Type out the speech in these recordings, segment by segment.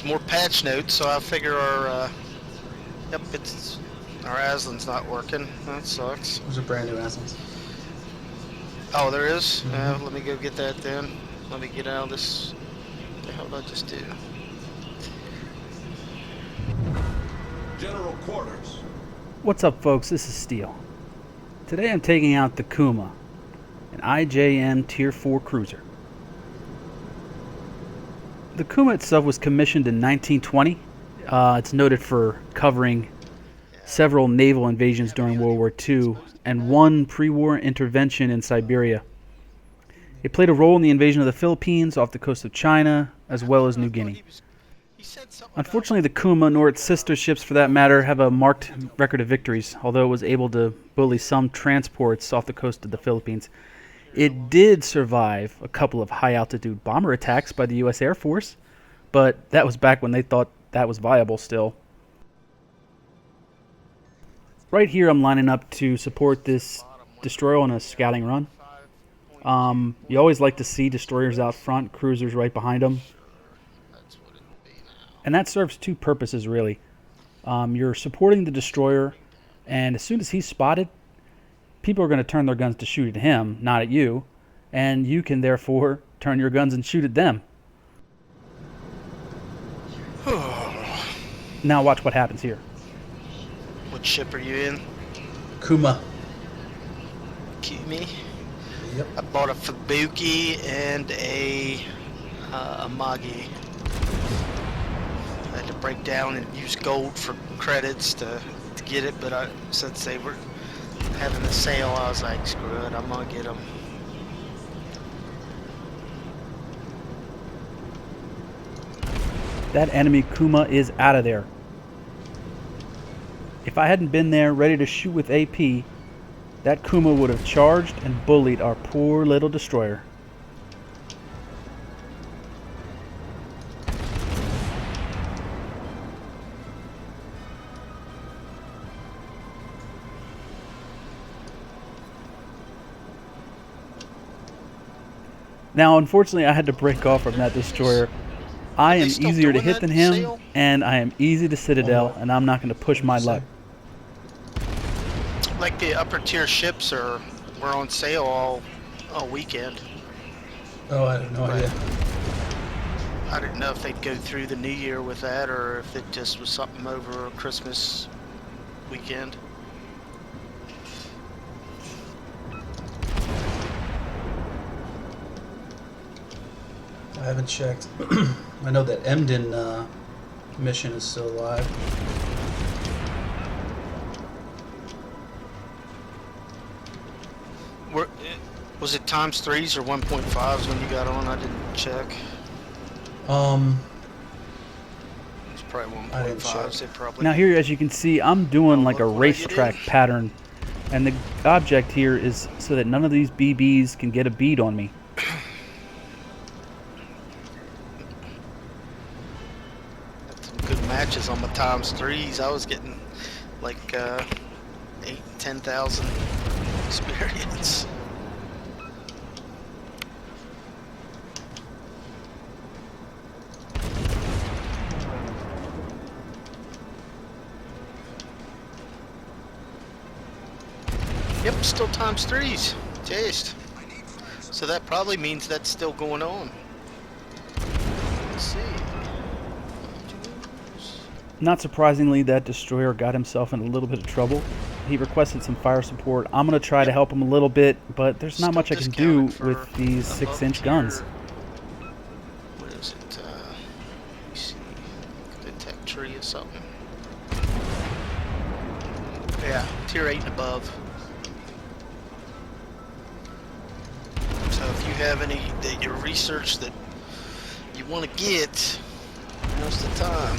some more patch notes, so I figure our yep, it's our Aslan's not working. That sucks. There's a brand new Aslan's. Oh, there is? Mm-hmm. Let me go get that then. Let me get out of this. What the hell did I just do? General quarters. What's up, folks? This is Steel. Today I'm taking out the Kuma, an IJM Tier 4 cruiser. The Kuma itself was commissioned in 1920. It's noted for covering several naval invasions during World War II and one pre-war intervention in Siberia. It played a role in the invasion of the Philippines off the coast of China, as well as New Guinea. Unfortunately, the Kuma, nor its sister ships for that matter, have a marked record of victories, although it was able to bully some transports off the coast of the Philippines. It did survive a couple of high-altitude bomber attacks by the U.S. Air Force, but that was back when they thought that was viable still. Right here I'm lining up to support this destroyer on a scouting run. You always like to see destroyers out front, cruisers right behind them. And that serves two purposes, really. You're supporting the destroyer, and as soon as he's spotted, people are going to turn their guns to shoot at him, not at you, and you can therefore turn your guns and shoot at them. Now watch what happens here. What ship are you in? Kuma. Kimi? Yep. I bought a Fubuki and a Amagi. I had to break down and use gold for credits to get it, but since they were having a sale, I was like, screw it, I'm gonna get them. That enemy Kuma is out of there. If I hadn't been there ready to shoot with AP, that Kuma would have charged and bullied our poor little destroyer. Now, unfortunately, I had to break off from that destroyer. I am easier to hit than him, and I am easy to Citadel, and I'm not going to push my luck. Like the upper tier ships were on sale all weekend. Oh, I have no idea. I didn't know if they'd go through the new year with that, or if it just was something over Christmas weekend. I haven't checked. I know that Emden mission is still alive. Was it ×3s or 1.5s when you got on? I didn't check. It's probably 1.5s. It probably. Now here, as you can see, I'm doing like a racetrack pattern, and the object here is so that none of these BBs can get a bead on me. Good matches on my ×3s. I was getting like 8,000-10,000 experience. Yep, still ×3s. Taste. So that probably means that's still going on. Let's see. Not surprisingly, that destroyer got himself in a little bit of trouble. He requested some fire support. I'm going to try to help him a little bit, but there's not much I can do with these 6-inch guns. What is it? Let me see. The tech tree or something. Yeah, tier 8 and above. So if you have any that you research that you want to get, now's the time.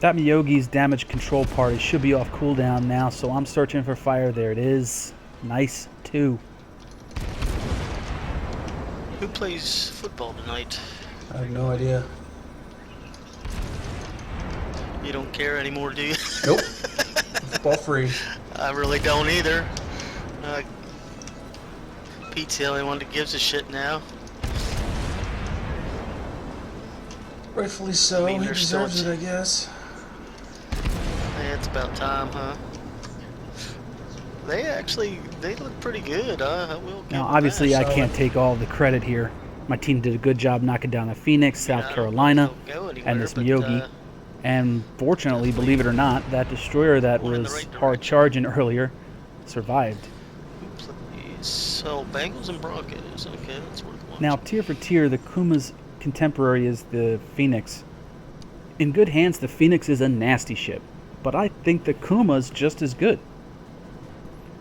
That Miyogi's damage control party should be off cooldown now, so I'm searching for fire. There it is. Nice, 2. Who plays football tonight? I have no idea. You don't care anymore, do you? Nope. Football free. I really don't either. Pete's the only one that gives a shit now. Rightfully so. I mean, He they're still deserves it, I guess. Hey, it's about time, huh? They look pretty good. I will give Now, them obviously, that. I Solid. can't take all the credit here. My team did a good job knocking down the Phoenix, I mean, South I don't know if Carolina, they'll go and anywhere, this but Miyogi. And fortunately, believe it or not, that destroyer that going in the was right hard direction. charging earlier survived. Oops, so Bengals and Broncos. Okay, that's worth watching. Now, tier for tier, the Kuma's contemporary is the Phoenix. In good hands, the Phoenix is a nasty ship, but I think the Kuma's just as good.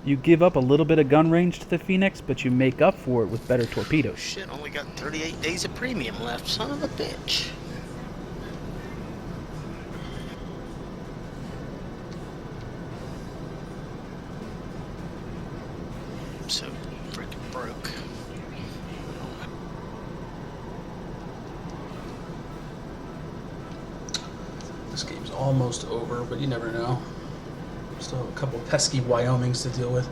You give up a little bit of gun range to the Phoenix, but you make up for it with better torpedoes. Shit, only got 38 days of premium left. Son of a bitch. I'm so freaking broke. This game's almost over, but you never know. Still have a couple pesky Wyomings to deal with.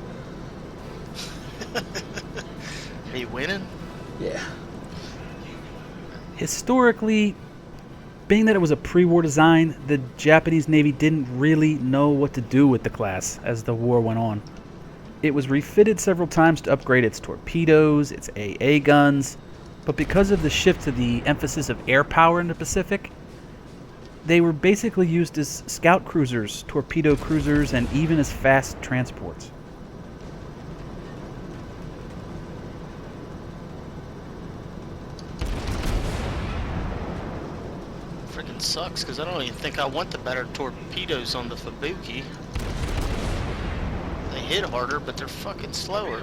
Are you winning? Yeah. Historically, being that it was a pre-war design, the Japanese Navy didn't really know what to do with the class as the war went on. It was refitted several times to upgrade its torpedoes, its AA guns, but because of the shift to the emphasis of air power in the Pacific, they were basically used as scout cruisers, torpedo cruisers, and even as fast transports. Freaking sucks, because I don't even think I want the better torpedoes on the Fubuki. They hit harder, but they're fucking slower.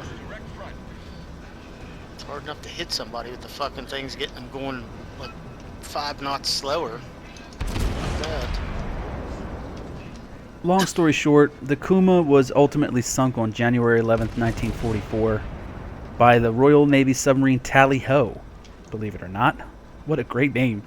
It's hard enough to hit somebody with the fucking things getting them going like 5 knots slower. Like that. Long story short, the Kuma was ultimately sunk on January 11th, 1944 by the Royal Navy submarine Tally-Ho. Believe it or not. What a great name.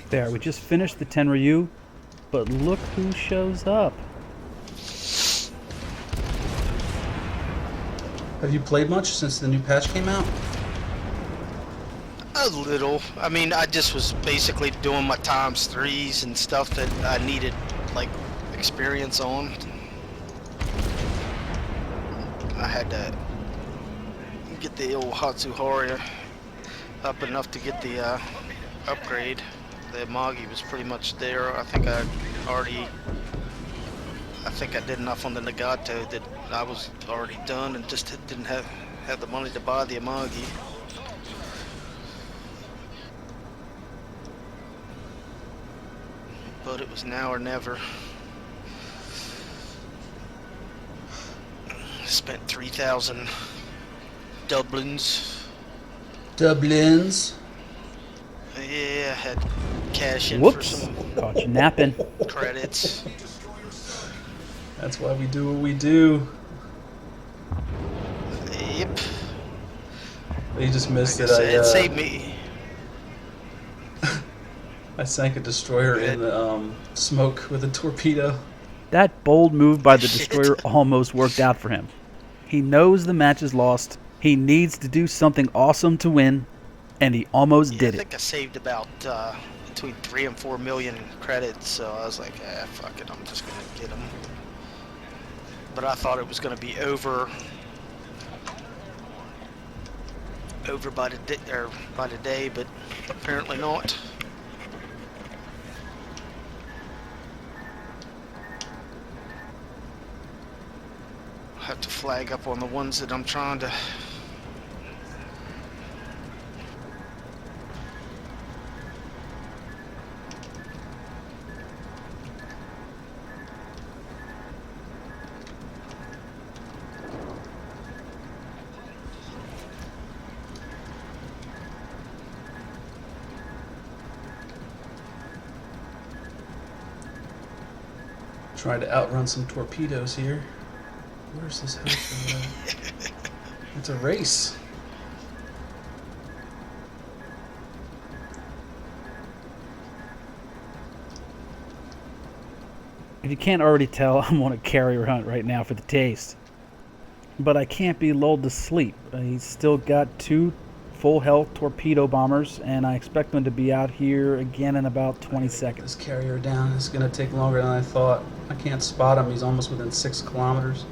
There, we just finished the Tenryu, but look who shows up. Have you played much since the new patch came out? A little. I mean, I just was basically doing my ×3s and stuff that I needed, like, experience on. I had to get the old Hatsuhara up enough to get the upgrade. The Magi was pretty much there. I think I did enough on the Nagato that I was already done and just didn't have the money to buy the Amagi. But it was now or never. Spent 3,000 Dublins. Dublins. Yeah, I had cash in for Whoops. some Caught you napping. credits. That's why we do what we do. Yep. You just missed Like it. I said, it saved me. I sank a destroyer in the smoke with a torpedo. That bold move by the Shit. destroyer almost worked out for him. He knows the match is lost. He needs to do something awesome to win, and he almost Yeah, did I it. think I saved about between 3 and 4 million credits, so I was like, fuck it, I'm just gonna get them. But I thought it was gonna be over by the day, but apparently not. I have to flag up on the ones that I'm trying to. Trying to outrun some torpedoes here. Where's this house? It's a race. If you can't already tell, I'm on a carrier hunt right now for the taste. But I can't be lulled to sleep. He's still got 2 full health torpedo bombers, and I expect them to be out here again in about 20 seconds. This carrier down is going to take longer than I thought. I can't spot him. He's almost within 6 kilometers.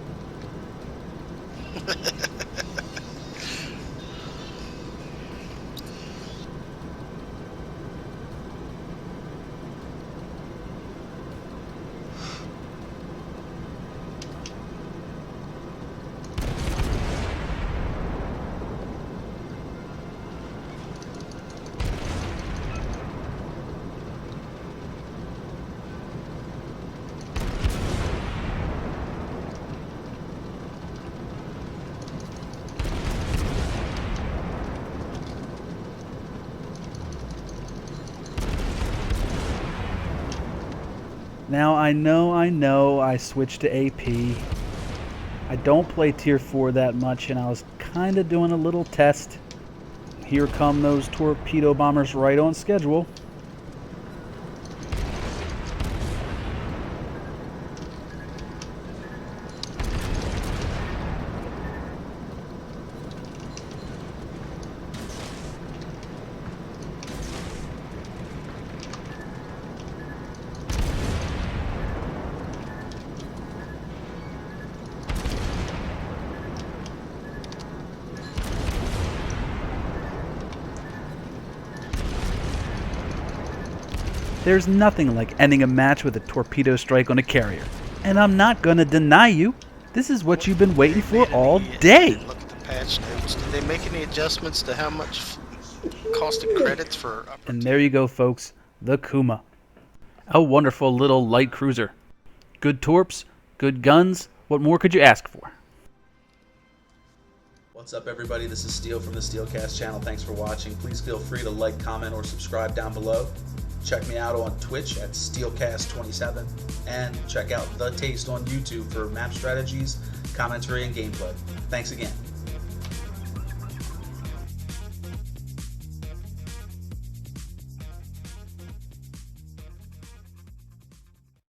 Now I know I switched to AP. I don't play tier 4 that much, and I was kind of doing a little test. Here come those torpedo bombers right on schedule. There's nothing like ending a match with a torpedo strike on a carrier. And I'm not gonna deny you, this is what you've been waiting for all day. Look at the patch notes. Did they make any adjustments to how much cost of credits for upper? And there you go, folks, the Kuma. A wonderful little light cruiser. Good torps, good guns, what more could you ask for? What's up, everybody? This is Steel from the Steelcast channel. Thanks for watching. Please feel free to like, comment, or subscribe down below. Check me out on Twitch at Steelcast27, and check out The Taste on YouTube for map strategies, commentary, and gameplay. Thanks again.